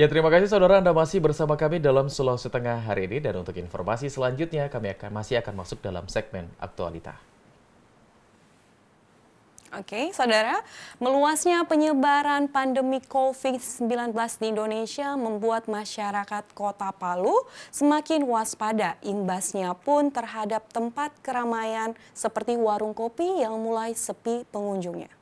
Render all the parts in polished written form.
Ya, terima kasih saudara Anda masih bersama kami dalam Sulawesi Tengah hari ini. Dan untuk informasi selanjutnya kami masih akan masuk dalam segmen aktualita. Oke, saudara, meluasnya penyebaran pandemi COVID-19 di Indonesia membuat masyarakat Kota Palu semakin waspada. Imbasnya pun terhadap tempat keramaian seperti warung kopi yang mulai sepi pengunjungnya.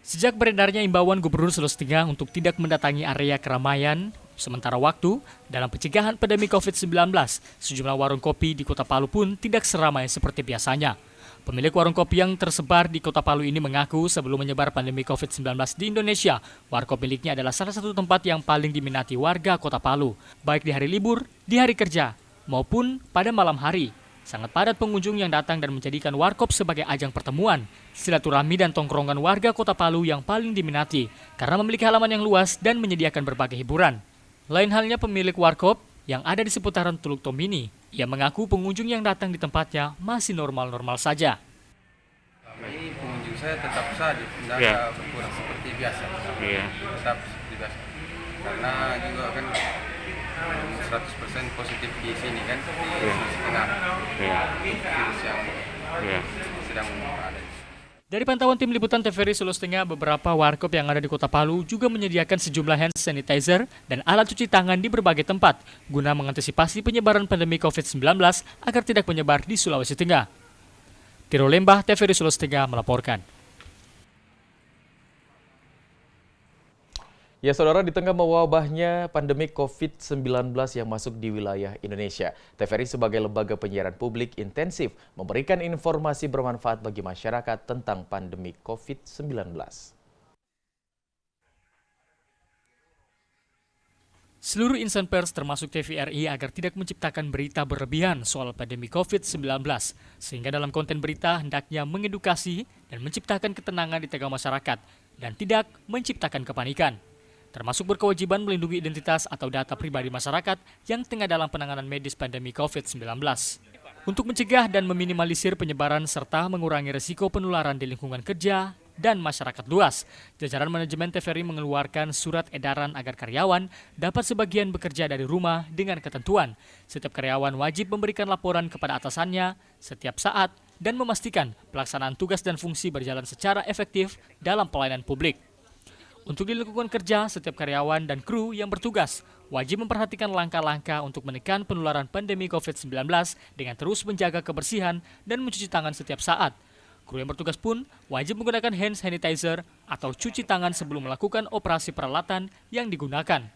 Sejak beredarnya imbauan Gubernur Sulawesi Tengah untuk tidak mendatangi area keramaian sementara waktu dalam pencegahan pandemi COVID-19, sejumlah warung kopi di Kota Palu pun tidak seramai seperti biasanya. Pemilik warung kopi yang tersebar di Kota Palu ini mengaku sebelum menyebar pandemi COVID-19 di Indonesia, warkop miliknya adalah salah satu tempat yang paling diminati warga Kota Palu, baik di hari libur, di hari kerja, maupun pada malam hari. Sangat padat pengunjung yang datang dan menjadikan warkop sebagai ajang pertemuan, silaturahmi dan tongkrongan warga Kota Palu yang paling diminati karena memiliki halaman yang luas dan menyediakan berbagai hiburan. Lain halnya pemilik warkop yang ada di seputaran Teluk Tomini, ia mengaku pengunjung yang datang di tempatnya masih normal-normal saja. Ini pengunjung saya tetap saja, tidak ada berkurang seperti biasa. Tetap seperti biasa. Karena juga kan 100% positif di sini kan, di Sulawesi Tengah. Virus yang sedang ada. Dari pantauan tim liputan TVRI Sulawesi Tengah, beberapa warkop yang ada di Kota Palu juga menyediakan sejumlah hand sanitizer dan alat cuci tangan di berbagai tempat guna mengantisipasi penyebaran pandemi COVID-19 agar tidak menyebar di Sulawesi Tengah. Tiro Lembah, TVRI Sulawesi Tengah melaporkan. Ya saudara, di tengah mewabahnya pandemi COVID-19 yang masuk di wilayah Indonesia, TVRI sebagai lembaga penyiaran publik intensif memberikan informasi bermanfaat bagi masyarakat tentang pandemi COVID-19. Seluruh insan pers termasuk TVRI agar tidak menciptakan berita berlebihan soal pandemi COVID-19, sehingga dalam konten berita hendaknya mengedukasi dan menciptakan ketenangan di tengah masyarakat dan tidak menciptakan kepanikan. Termasuk berkewajiban melindungi identitas atau data pribadi masyarakat yang tengah dalam penanganan medis pandemi COVID-19. Untuk mencegah dan meminimalisir penyebaran serta mengurangi risiko penularan di lingkungan kerja dan masyarakat luas, jajaran manajemen TVRI mengeluarkan surat edaran agar karyawan dapat sebagian bekerja dari rumah dengan ketentuan. Setiap karyawan wajib memberikan laporan kepada atasannya setiap saat dan memastikan pelaksanaan tugas dan fungsi berjalan secara efektif dalam pelayanan publik. Untuk di lingkungan kerja, setiap karyawan dan kru yang bertugas wajib memperhatikan langkah-langkah untuk menekan penularan pandemi COVID-19 dengan terus menjaga kebersihan dan mencuci tangan setiap saat. Kru yang bertugas pun wajib menggunakan hand sanitizer atau cuci tangan sebelum melakukan operasi peralatan yang digunakan.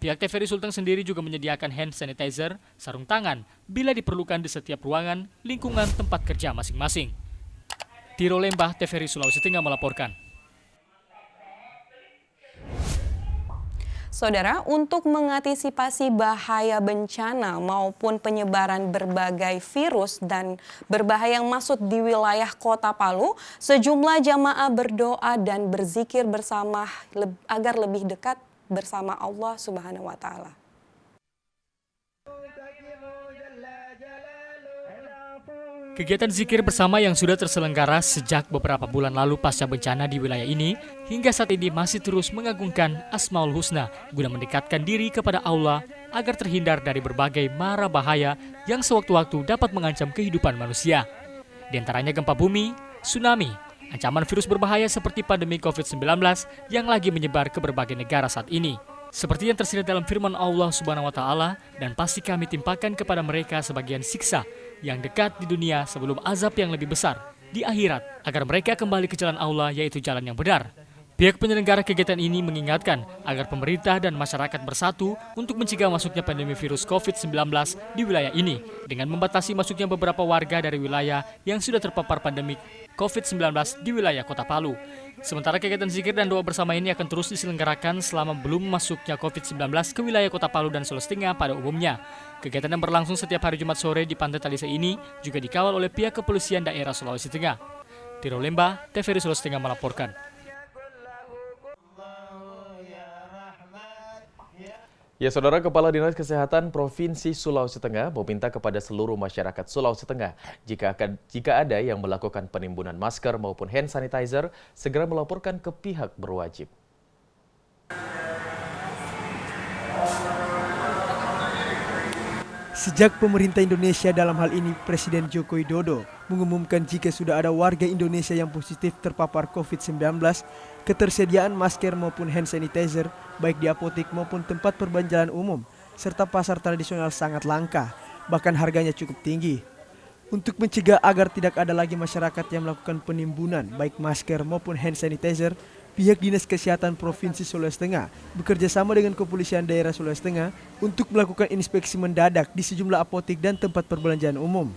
Pihak TVRI Sulteng sendiri juga menyediakan hand sanitizer, sarung tangan, bila diperlukan di setiap ruangan, lingkungan tempat kerja masing-masing. Tiro Lembah, TVRI Sulawesi Tengah melaporkan. Saudara, untuk mengantisipasi bahaya bencana maupun penyebaran berbagai virus dan berbahaya yang masuk di wilayah Kota Palu, sejumlah jamaah berdoa dan berzikir bersama agar lebih dekat bersama Allah Subhanahu wa Ta'ala. Kegiatan zikir bersama yang sudah terselenggara sejak beberapa bulan lalu pasca bencana di wilayah ini hingga saat ini masih terus mengagungkan Asmaul Husna guna mendekatkan diri kepada Allah agar terhindar dari berbagai mara bahaya yang sewaktu-waktu dapat mengancam kehidupan manusia. Di antaranya gempa bumi, tsunami, ancaman virus berbahaya seperti pandemi COVID-19 yang lagi menyebar ke berbagai negara saat ini. Seperti yang tersirat dalam firman Allah Subhanahu wa Ta'ala, dan pasti kami timpakan kepada mereka sebagian siksa yang dekat di dunia sebelum azab yang lebih besar di akhirat, agar mereka kembali ke jalan Allah, yaitu jalan yang benar. Pihak penyelenggara kegiatan ini mengingatkan agar pemerintah dan masyarakat bersatu untuk mencegah masuknya pandemi virus COVID-19 di wilayah ini dengan membatasi masuknya beberapa warga dari wilayah yang sudah terpapar pandemi COVID-19 di wilayah Kota Palu. Sementara kegiatan zikir dan doa bersama ini akan terus diselenggarakan selama belum masuknya COVID-19 ke wilayah Kota Palu dan Sulawesi Tengah pada umumnya. Kegiatan yang berlangsung setiap hari Jumat sore di Pantai Talise ini juga dikawal oleh pihak kepolisian daerah Sulawesi Tengah. Tiro Lembah, TVRI Sulawesi Tengah melaporkan. Ya, Saudara, Kepala Dinas Kesehatan Provinsi Sulawesi Tengah meminta kepada seluruh masyarakat Sulawesi Tengah jika ada yang melakukan penimbunan masker maupun hand sanitizer, segera melaporkan ke pihak berwajib. Sejak pemerintah Indonesia dalam hal ini Presiden Joko Widodo mengumumkan jika sudah ada warga Indonesia yang positif terpapar COVID-19, ketersediaan masker maupun hand sanitizer baik di apotik maupun tempat perbelanjaan umum serta pasar tradisional sangat langka, bahkan harganya cukup tinggi. Untuk mencegah agar tidak ada lagi masyarakat yang melakukan penimbunan baik masker maupun hand sanitizer, pihak Dinas Kesehatan Provinsi Sulawesi Tengah bekerja sama dengan Kepolisian Daerah Sulawesi Tengah untuk melakukan inspeksi mendadak di sejumlah apotik dan tempat perbelanjaan umum.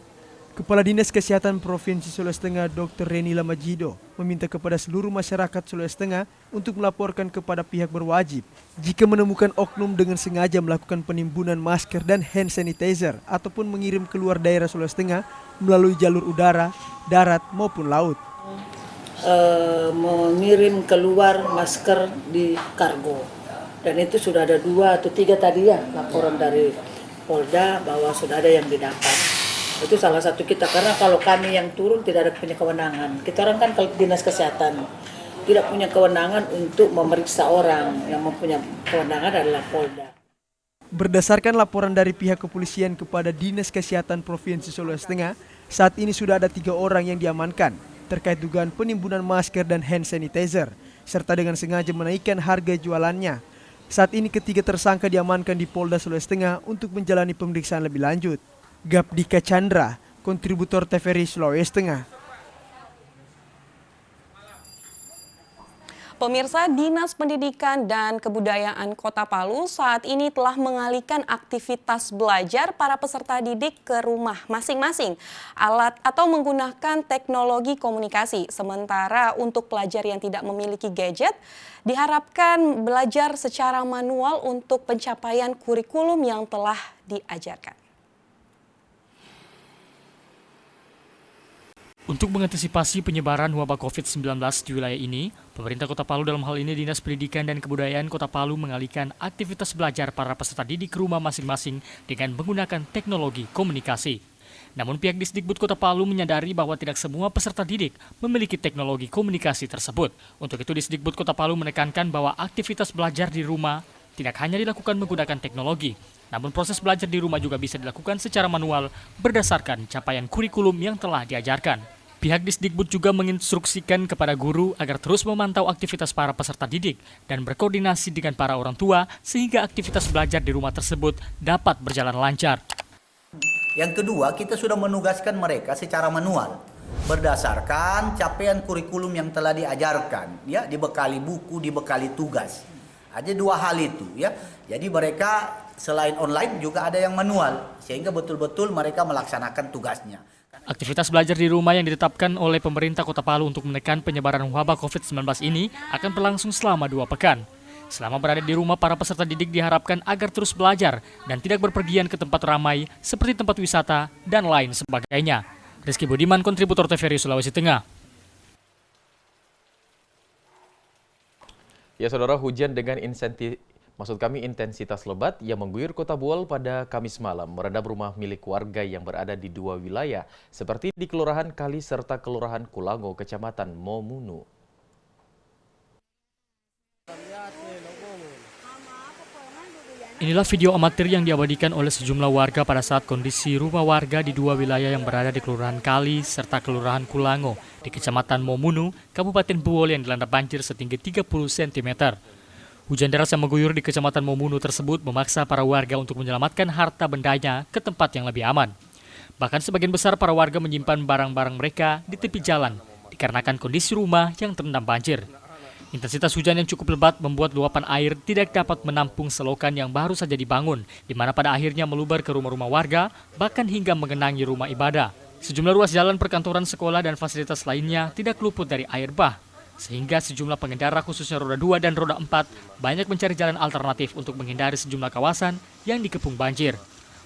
Kepala Dinas Kesehatan Provinsi Sulawesi Tengah Dr. Reni Lamajido meminta kepada seluruh masyarakat Sulawesi Tengah untuk melaporkan kepada pihak berwajib jika menemukan oknum dengan sengaja melakukan penimbunan masker dan hand sanitizer ataupun mengirim keluar daerah Sulawesi Tengah melalui jalur udara, darat maupun laut. Mengirim keluar masker di kargo, dan itu sudah ada 2 atau 3 tadi ya laporan dari Polda bahwa sudah ada yang didapat. Itu salah satu kita, karena kalau kami yang turun tidak ada punya kewenangan. Kita orang kan kalau Dinas Kesehatan tidak punya kewenangan untuk memeriksa orang, yang mempunyai kewenangan adalah Polda. Berdasarkan laporan dari pihak kepolisian kepada Dinas Kesehatan Provinsi Sulawesi Tengah, saat ini sudah ada 3 orang yang diamankan terkait dugaan penimbunan masker dan hand sanitizer, serta dengan sengaja menaikkan harga jualannya. Saat ini ketiga tersangka diamankan di Polda Sulawesi Tengah untuk menjalani pemeriksaan lebih lanjut. Gapdika Chandra, kontributor TVRI Sulawesi Tengah. Pemirsa, Dinas Pendidikan dan Kebudayaan Kota Palu saat ini telah mengalihkan aktivitas belajar para peserta didik ke rumah masing-masing atau menggunakan teknologi komunikasi. Sementara untuk pelajar yang tidak memiliki gadget, diharapkan belajar secara manual untuk pencapaian kurikulum yang telah diajarkan. Untuk mengantisipasi penyebaran wabah COVID-19 di wilayah ini, pemerintah Kota Palu dalam hal ini Dinas Pendidikan dan Kebudayaan Kota Palu mengalihkan aktivitas belajar para peserta didik ke rumah masing-masing dengan menggunakan teknologi komunikasi. Namun pihak Disdikbud Kota Palu menyadari bahwa tidak semua peserta didik memiliki teknologi komunikasi tersebut. Untuk itu Disdikbud Kota Palu menekankan bahwa aktivitas belajar di rumah tidak hanya dilakukan menggunakan teknologi, namun proses belajar di rumah juga bisa dilakukan secara manual berdasarkan capaian kurikulum yang telah diajarkan. Pihak Disdikbud juga menginstruksikan kepada guru agar terus memantau aktivitas para peserta didik dan berkoordinasi dengan para orang tua sehingga aktivitas belajar di rumah tersebut dapat berjalan lancar. Yang kedua, kita sudah menugaskan mereka secara manual berdasarkan capaian kurikulum yang telah diajarkan, ya, dibekali buku, dibekali tugas. Ada 2 hal itu, ya. Jadi mereka selain online juga ada yang manual, sehingga betul-betul mereka melaksanakan tugasnya. Aktivitas belajar di rumah yang ditetapkan oleh pemerintah Kota Palu untuk menekan penyebaran wabah COVID-19 ini akan berlangsung selama 2 pekan. Selama berada di rumah, para peserta didik diharapkan agar terus belajar dan tidak berpergian ke tempat ramai seperti tempat wisata dan lain sebagainya. Rizky Budiman, kontributor TVRI Sulawesi Tengah. Ya, Saudara, hujan dengan intensitas lebat yang mengguyur Kota Buol pada Kamis malam merendam rumah milik warga yang berada di 2 wilayah, seperti di Kelurahan Kali serta Kelurahan Kulango, Kecamatan Momunu. Inilah video amatir yang diabadikan oleh sejumlah warga pada saat kondisi rumah warga di 2 wilayah yang berada di Kelurahan Kali serta Kelurahan Kulango di Kecamatan Momunu, Kabupaten Buol yang dilanda banjir setinggi 30 cm. Hujan deras yang mengguyur di Kecamatan Momunu tersebut memaksa para warga untuk menyelamatkan harta bendanya ke tempat yang lebih aman. Bahkan sebagian besar para warga menyimpan barang-barang mereka di tepi jalan dikarenakan kondisi rumah yang terendam banjir. Intensitas hujan yang cukup lebat membuat luapan air tidak dapat menampung selokan yang baru saja dibangun, di mana pada akhirnya meluber ke rumah-rumah warga, bahkan hingga mengenangi rumah ibadah. Sejumlah ruas jalan, perkantoran, sekolah, dan fasilitas lainnya tidak luput dari air bah. Sehingga sejumlah pengendara khususnya roda 2 dan roda 4 banyak mencari jalan alternatif untuk menghindari sejumlah kawasan yang dikepung banjir.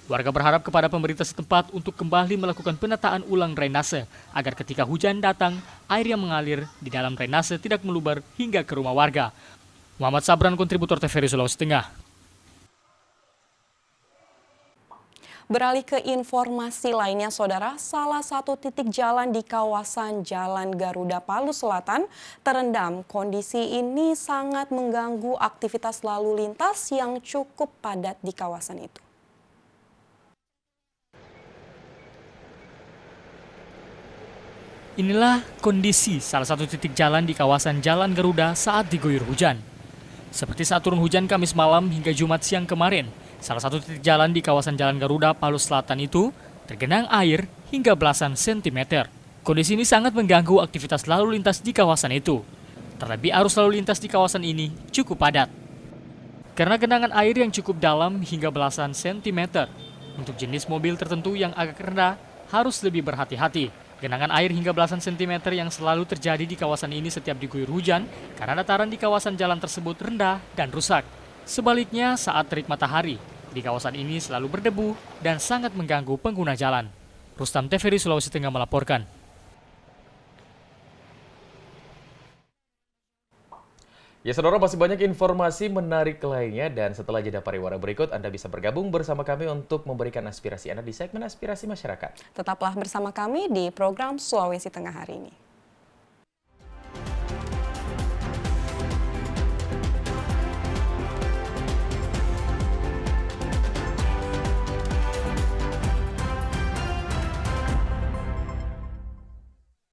Warga berharap kepada pemerintah setempat untuk kembali melakukan penataan ulang drainase agar ketika hujan datang, air yang mengalir di dalam drainase tidak meluber hingga ke rumah warga. Muhammad Sabran, kontributor TVRI Sulawesi Tengah. Beralih ke informasi lainnya, Saudara, salah satu titik jalan di kawasan Jalan Garuda Palu Selatan terendam. Kondisi ini sangat mengganggu aktivitas lalu lintas yang cukup padat di kawasan itu. Inilah kondisi salah satu titik jalan di kawasan Jalan Garuda saat diguyur hujan. Seperti saat turun hujan Kamis malam hingga Jumat siang kemarin, salah satu titik jalan di kawasan Jalan Garuda Palu Selatan itu tergenang air hingga belasan sentimeter. Kondisi ini sangat mengganggu aktivitas lalu lintas di kawasan itu. Terlebih arus lalu lintas di kawasan ini cukup padat. Karena genangan air yang cukup dalam hingga belasan sentimeter, untuk jenis mobil tertentu yang agak rendah harus lebih berhati-hati. Genangan air hingga belasan sentimeter yang selalu terjadi di kawasan ini setiap diguyur hujan karena dataran di kawasan jalan tersebut rendah dan rusak. Sebaliknya saat terik matahari, di kawasan ini selalu berdebu dan sangat mengganggu pengguna jalan. Rustam Teferi, Sulawesi Tengah melaporkan. Ya saudara, masih banyak informasi menarik lainnya dan setelah jeda pariwara berikut Anda bisa bergabung bersama kami untuk memberikan aspirasi Anda di segmen aspirasi masyarakat. Tetaplah bersama kami di program Sulawesi Tengah hari ini.